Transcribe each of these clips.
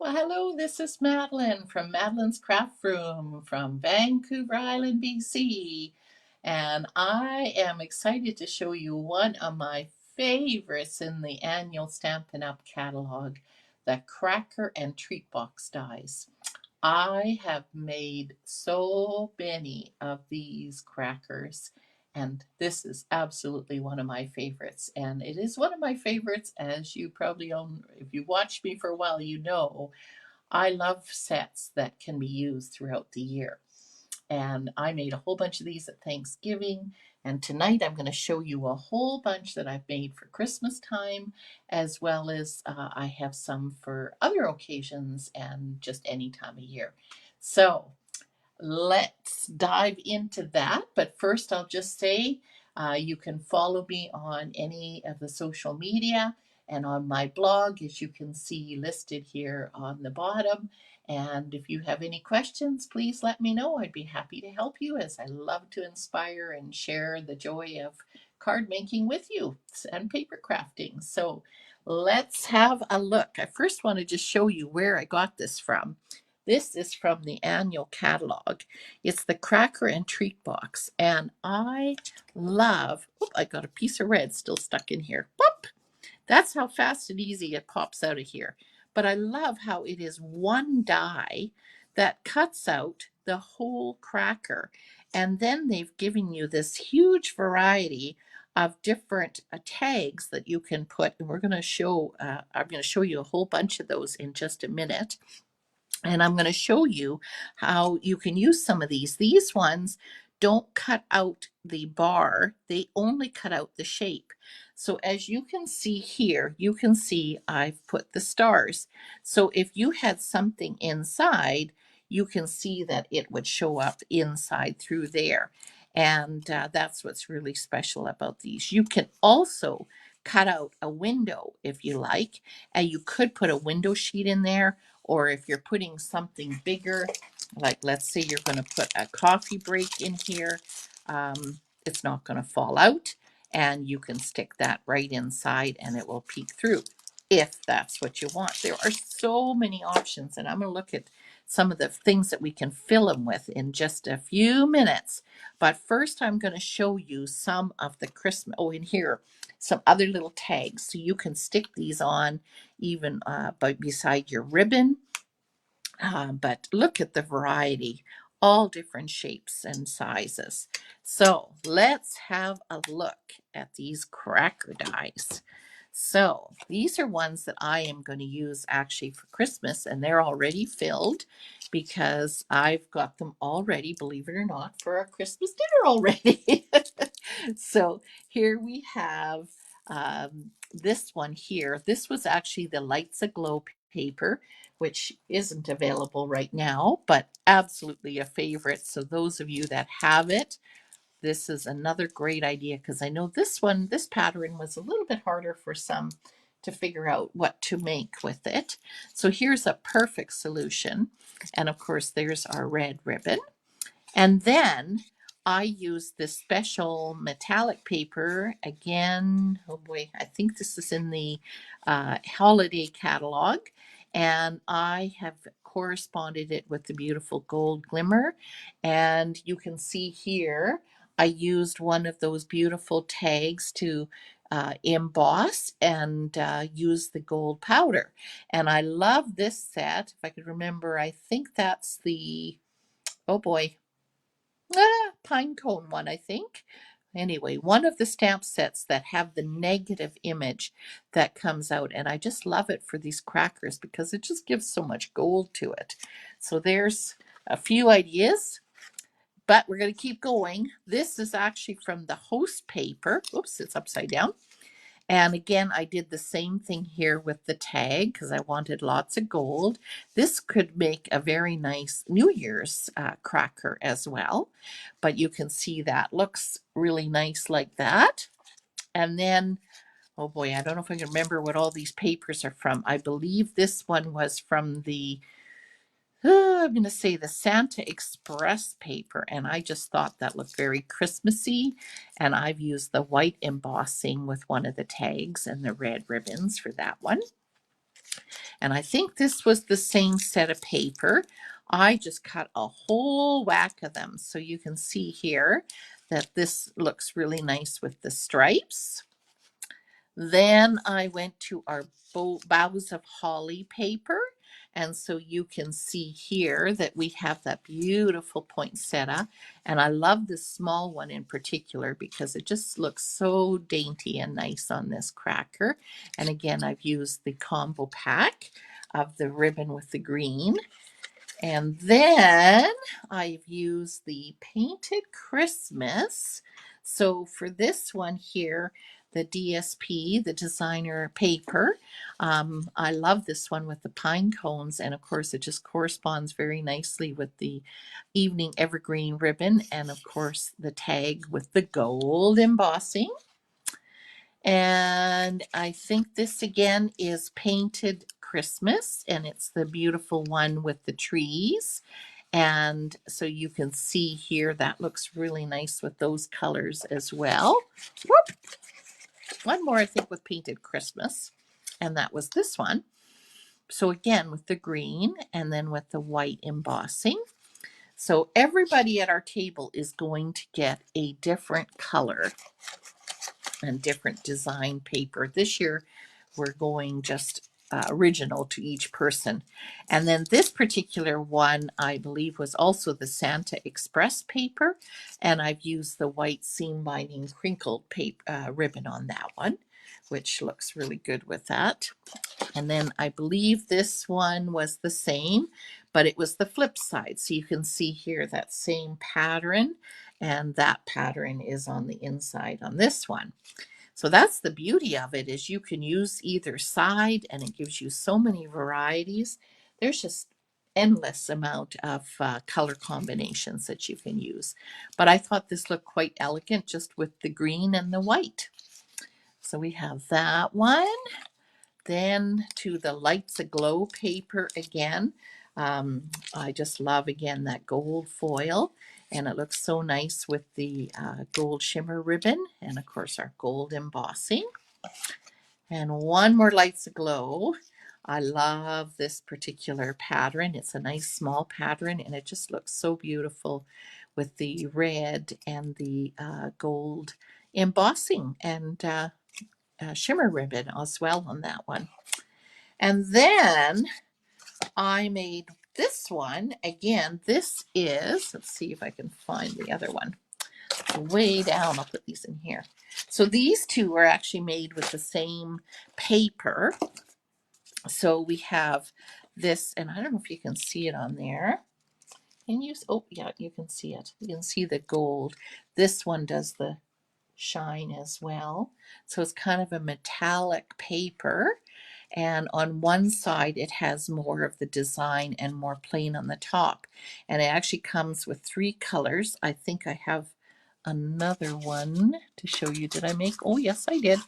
Well, hello, this is Madeline from Madeline's Craft Room from Vancouver Island, BC. And I am excited to show you one of my favorites in the annual Stampin' Up! Catalog, the Cracker and Treat Box dies. I have made so many of these crackers, and this is absolutely one of my favorites. And it is one of my favorites, as you probably own, if you watched me for a while, you know, I love sets that can be used throughout the year. And I made a whole bunch of these at Thanksgiving. And tonight I'm going to show you a whole bunch that I've made for Christmas time, as well as I have some for other occasions and just any time of year. So let's dive into that. But first, I'll just say you can follow me on any of the social media and on my blog, as you can see listed here on the bottom. And if you have any questions, please let me know. I'd be happy to help you, as I love to inspire and share the joy of card making with you and paper crafting. So let's have a look. I first want to just show you where I got this from. This is from the annual catalog. It's the Cracker and Treat Box. And I love, I got a piece of red still stuck in here. Pop! That's how fast and easy it pops out of here. But I love how it is one die that cuts out the whole cracker. And then they've given you this huge variety of different tags that you can put. And I'm going to show you a whole bunch of those in just a minute. And I'm going to show you how you can use some of these. These ones don't cut out the bar, they only cut out the shape. So as you can see here, you can see I've put the stars. So if you had something inside, you can see that it would show up inside through there. And that's what's really special about these. You can also cut out a window if you like, and you could put a window sheet in there, or if you're putting something bigger, like let's say you're going to put a coffee break in here, it's not going to fall out, and you can stick that right inside and it will peek through if that's what you want. There are so many options, and I'm going to look at some of the things that we can fill them with in just a few minutes. But first, I'm going to show you some of the Christmas, in here, some other little tags. So you can stick these on even beside your ribbon. But look at the variety, all different shapes and sizes. So let's have a look at these cracker dies. So these are ones that I am going to use actually for Christmas, and they're already filled because I've got them already, believe it or not, for our Christmas dinner already. So here we have this one here. This was actually the Lights Aglow paper, which isn't available right now, but absolutely a favorite. So those of you that have it, this is another great idea, because I know this pattern was a little bit harder for some to figure out what to make with it. So here's a perfect solution. And of course, there's our red ribbon. And then I use this special metallic paper again. Oh boy, I think this is in the holiday catalog. And I have corresponded it with the beautiful gold glimmer. And you can see here, I used one of those beautiful tags to emboss and use the gold powder. And I love this set. If I could remember, I think that's the, oh boy, pine cone one, I think. Anyway, one of the stamp sets that have the negative image that comes out. And I just love it for these crackers because it just gives so much gold to it. So there's a few ideas, but we're going to keep going. This is actually from the host paper. Oops, it's upside down. And again, I did the same thing here with the tag because I wanted lots of gold. This could make a very nice New Year's cracker as well. But you can see that looks really nice like that. And then, oh boy, I don't know if I can remember what all these papers are from. I believe this one was from the I'm going to say the Santa Express paper, and I just thought that looked very Christmassy, and I've used the white embossing with one of the tags and the red ribbons for that one. And I think this was the same set of paper. I just cut a whole whack of them. So you can see here that this looks really nice with the stripes. Then I went to our boughs of holly paper. And so you can see here that we have that beautiful poinsettia. And I love this small one in particular because it just looks so dainty and nice on this cracker. And again, I've used the combo pack of the ribbon with the green. And then I've used the Painted Christmas. So for this one here, the DSP, the designer paper, I love this one with the pine cones. And of course, it just corresponds very nicely with the evening evergreen ribbon. And of course, the tag with the gold embossing. And I think this again is Painted Christmas, and it's the beautiful one with the trees. And so you can see here that looks really nice with those colors as well. Whoop. One more, I think, with Painted Christmas, and that was this one. So again, with the green and then with the white embossing. So everybody at our table is going to get a different color and different design paper. This year, we're going just original to each person. And then this particular one, I believe, was also the Santa Express paper. And I've used the white seam binding crinkled paper, ribbon on that one, which looks really good with that. And then I believe this one was the same, but it was the flip side. So you can see here that same pattern, and that pattern is on the inside on this one. So that's the beauty of it, is you can use either side and it gives you so many varieties. There's just endless amount of color combinations that you can use. But I thought this looked quite elegant just with the green and the white. So we have that one. Then to the Lights Aglow paper again. I just love, again, that gold foil. And it looks so nice with the gold shimmer ribbon. And of course, our gold embossing. And one more Lights Aglow. I love this particular pattern. It's a nice small pattern, and it just looks so beautiful with the red and the gold embossing and shimmer ribbon as well on that one. And then I made this one. Again, this is, let's see if I can find the other one. Way down, I'll put these in here. So these two are actually made with the same paper. So we have this, and I don't know if you can see it on there. Can you? Oh, yeah, you can see it. You can see the gold. This one does the shine as well. So it's kind of a metallic paper. And on one side, it has more of the design and more plain on the top. And it actually comes with 3 colors. I think I have another one to show you. Did I make? Oh, yes, I did.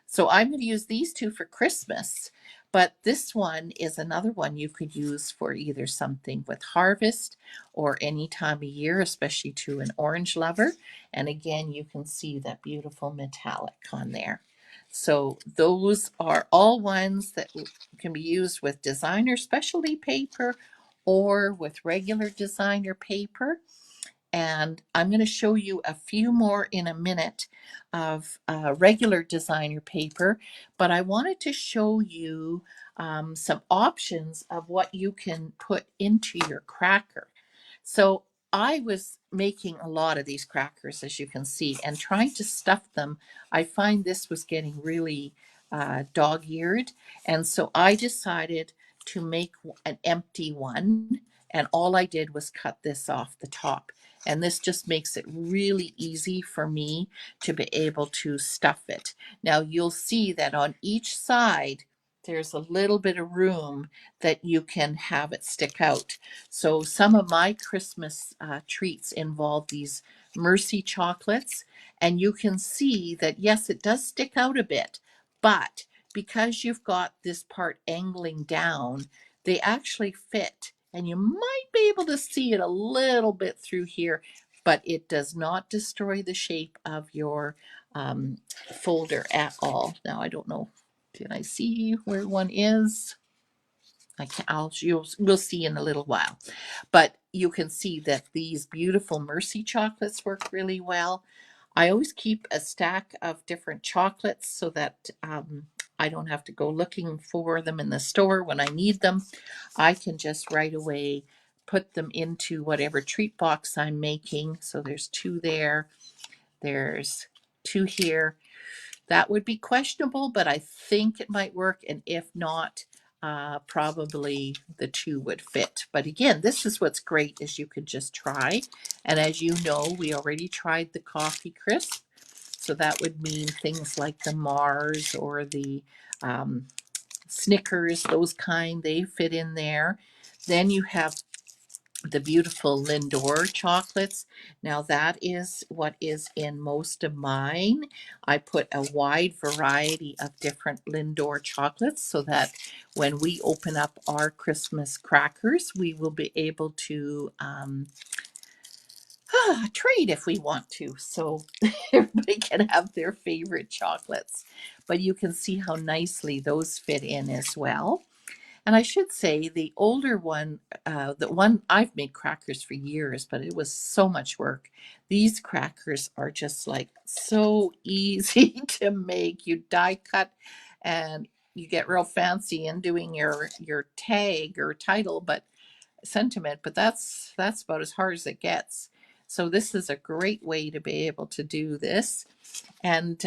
So I'm going to use these 2 for Christmas, but this one is another one you could use for either something with harvest or any time of year, especially to an orange lover. And again, you can see that beautiful metallic on there. So those are all ones that can be used with designer specialty paper or with regular designer paper. And I'm going to show you a few more in a minute of regular designer paper, but I wanted to show you some options of what you can put into your cracker. So I was making a lot of these crackers, as you can see, and trying to stuff them. I find this was getting really dog-eared, and so I decided to make an empty one, and all I did was cut this off the top. And this just makes it really easy for me to be able to stuff it. Now you'll see that on each side, there's a little bit of room that you can have it stick out. So some of my Christmas treats involve these Mercy chocolates. And you can see that, yes, it does stick out a bit, but because you've got this part angling down, they actually fit. And you might be able to see it a little bit through here, but it does not destroy the shape of your folder at all. Now, I don't know. Can I see where one is? I can, we'll see in a little while. But you can see that these beautiful Mercy chocolates work really well. I always keep a stack of different chocolates so that I don't have to go looking for them in the store when I need them. I can just right away put them into whatever treat box I'm making. So there's two there, there's two here. That would be questionable, but I think it might work. And if not, probably the two would fit. But again, this is what's great is you could just try. And as you know, we already tried the coffee crisp. So that would mean things like the Mars or the um, Snickers, those kind, they fit in there. Then you have the beautiful Lindor chocolates. Now that is what is in most of mine. I put a wide variety of different Lindor chocolates so that when we open up our Christmas crackers, we will be able to trade if we want to. So everybody can have their favorite chocolates. But you can see how nicely those fit in as well. And I should say the older one, the one I've made crackers for years, but it was so much work. These crackers are just like so easy to make. You die cut and you get real fancy in doing your tag or title, but sentiment, but that's about as hard as it gets. So this is a great way to be able to do this. And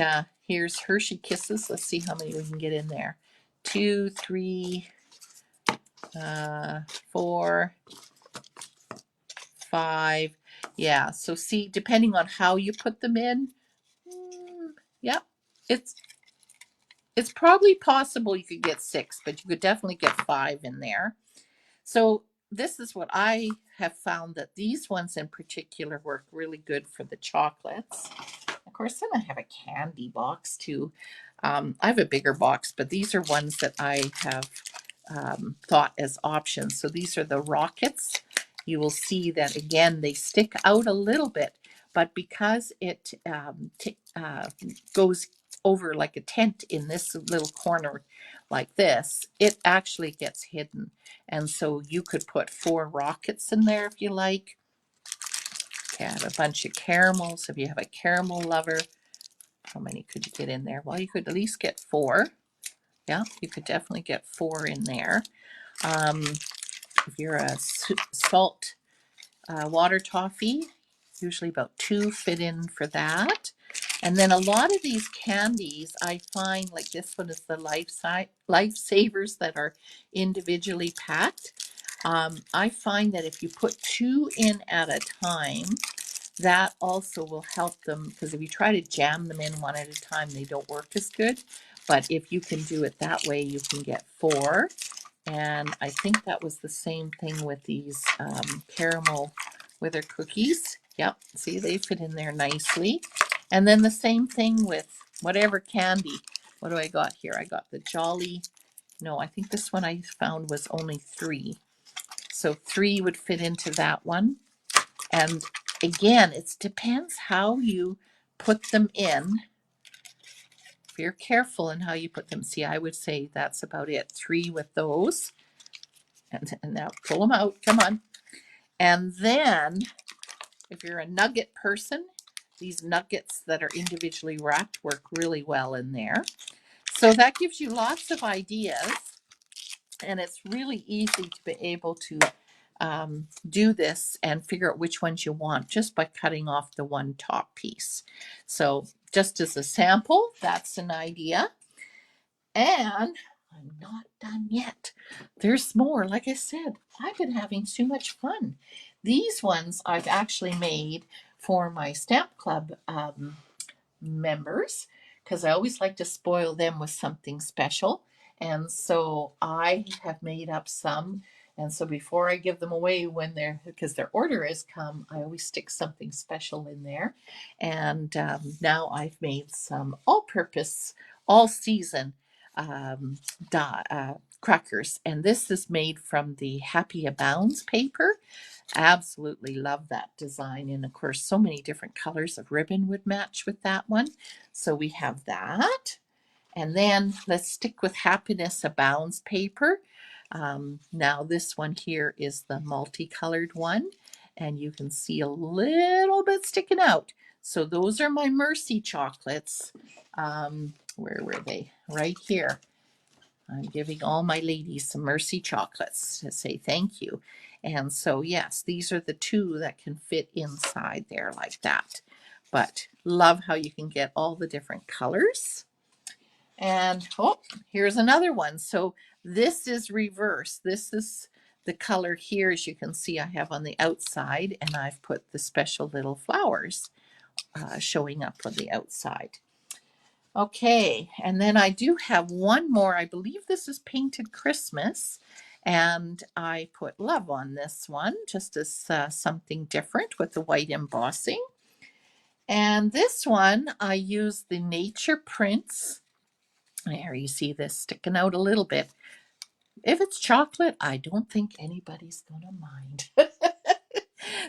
here's Hershey Kisses. Let's see how many we can get in there. 2, 3, 4, 5. Yeah, so see, depending on how you put them in, yeah, it's it's probably possible you could get 6, but you could definitely get 5 in there. So this is what I have found, that these ones in particular work really good for the chocolates. Of course, then I have a candy box too. I have a bigger box, but these are ones that I have thought as options. So these are the rockets. You will see that again, they stick out a little bit, but because it goes over like a tent in this little corner like this, it actually gets hidden. And so you could put 4 rockets in there if you like. Okay, I have a bunch of caramels. If you have a caramel lover, how many could you get in there? Well, you could at least get 4. Yeah, you could definitely get 4 in there. If you're a salt water toffee, usually about 2 fit in for that. And then a lot of these candies, I find, like this one is the Lifesavers that are individually packed. I find that if you put 2 in at a time, that also will help them, because if you try to jam them in one at a time, they don't work as good. But if you can do it that way, you can get 4. And I think that was the same thing with these caramel wither cookies. Yep, see, they fit in there nicely. And then the same thing with whatever candy. What do I got here? I got the Jolly. No, I think this one I found was only 3. So 3 would fit into that one. And again, it depends how you put them in. If you're careful in how you put them, see, I would say that's about it. 3 with those. And now pull them out. Come on. And then if you're a nugget person, these nuggets that are individually wrapped work really well in there. So that gives you lots of ideas. And it's really easy to be able to do this and figure out which ones you want just by cutting off the one top piece. So just as a sample, that's an idea. And I'm not done yet. There's more. Like I said, I've been having too much fun. These ones I've actually made for my Stamp Club members, because I always like to spoil them with something special. And so I have made up some. And so before I give them away, when they're, because their order has come, I always stick something special in there. And now I've made some all-purpose, all-season crackers. And this is made from the Happy Abounds paper. Absolutely love that design. And of course, so many different colors of ribbon would match with that one. So we have that. And then let's stick with Happiness Abounds paper. Now this one here is the multicolored one, and you can see a little bit sticking out. So those are my Mercy chocolates. Where were they? Right here. I'm giving all my ladies some Mercy chocolates to say thank you. And so, yes, these are the two that can fit inside there like that. But love how you can get all the different colors. And oh, here's another one. So this is reverse. This is the color here, as you can see, I have on the outside, and I've put the special little flowers showing up on the outside. Okay, and then I do have one more. I believe this is Painted Christmas, and I put love on this one just as something different with the white embossing. And this one, I use the Nature Prints. There, you see this sticking out a little bit. If it's chocolate, I don't think anybody's going to mind.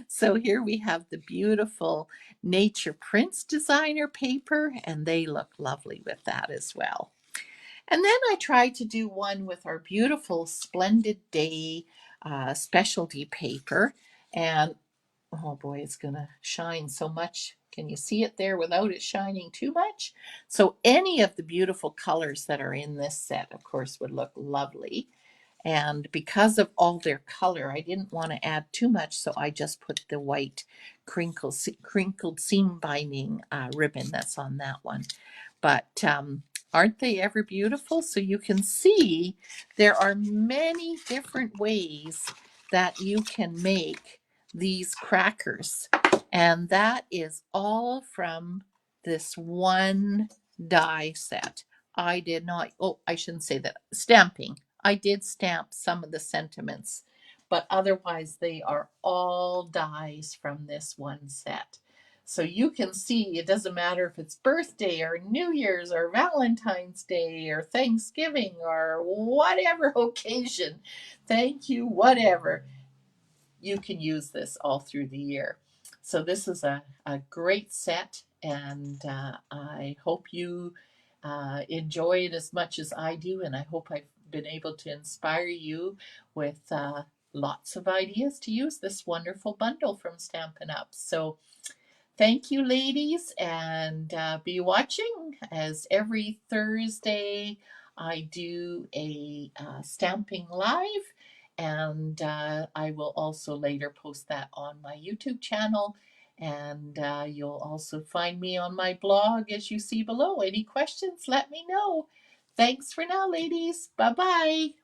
So here we have the beautiful Nature Prints designer paper, and they look lovely with that as well. And then I tried to do one with our beautiful Splendid Day specialty paper. And oh boy, it's going to shine so much. Can you see it there without it shining too much? So any of the beautiful colors that are in this set, of course, would look lovely. And because of all their color, I didn't want to add too much, so I just put the white crinkled seam binding ribbon that's on that one. But aren't they ever beautiful? So you can see there are many different ways that you can make these crackers. And that is all from this one die set. I did not, oh, I shouldn't say that, stamping. I did stamp some of the sentiments, but otherwise they are all dies from this one set. So you can see it doesn't matter if it's birthday or New Year's or Valentine's Day or Thanksgiving or whatever occasion. Thank you, whatever. You can use this all through the year. So this is a great set, and I hope you enjoy it as much as I do, and I hope I've been able to inspire you with lots of ideas to use this wonderful bundle from Stampin' Up. So thank you, ladies, and be watching as every Thursday I do a stamping live, and I will also later post that on my YouTube channel. And you'll also find me on my blog as you see below. Any questions, let me know. Thanks for now, ladies. Bye bye.